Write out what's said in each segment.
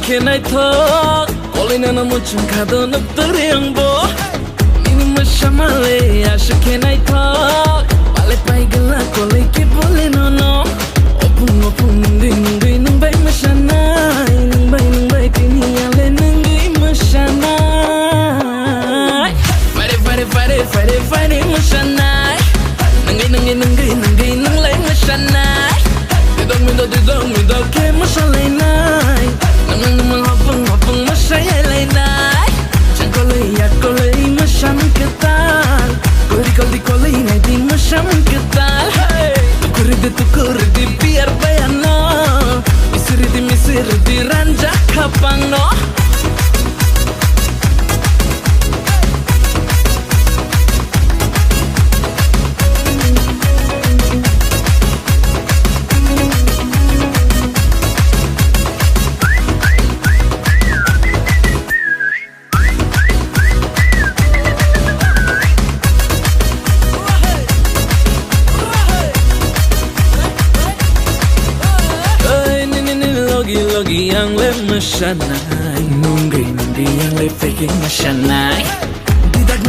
Kenai thok Olina na muchum khado nuk teriang bo Nini mashamale asha kenai thok Pale pai gala kolai ke bole no no Opung opung nunggi nungbai mashanai Nungbai tini ale nunggi mashanai Fare mashanai Nunggi nunglai mashanai Didong ke mashalai nai Namang hapang masaya lay nai Kolay masyam ketal Kolay nai di masyam ketal Tukuridi biar bayan no Misiridi ranjak kapang no Logi yang le mashanai Nunggi yang le faking mashanai Didak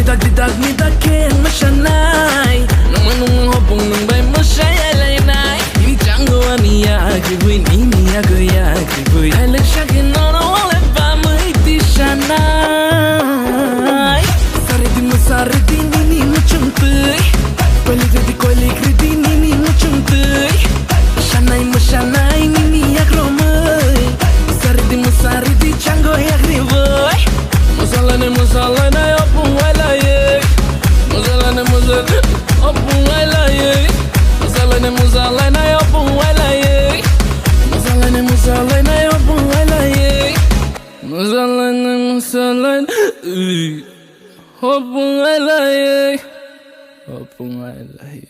ken mashanai Nung hopung nungbai masyaya lay nai Ini jango ani ya kribui Ini aku ya kribui Hailek syakin oro wale pamay di shanai Saridi nini macam tui Kolik ridi nini macam tui Mashanai nini yak romai Saridi chango yak riboy Musalane opung walaye Musalane opung walaye Musalane opung walaye Musalane opung walaye Musalane opung walaye Opung walaye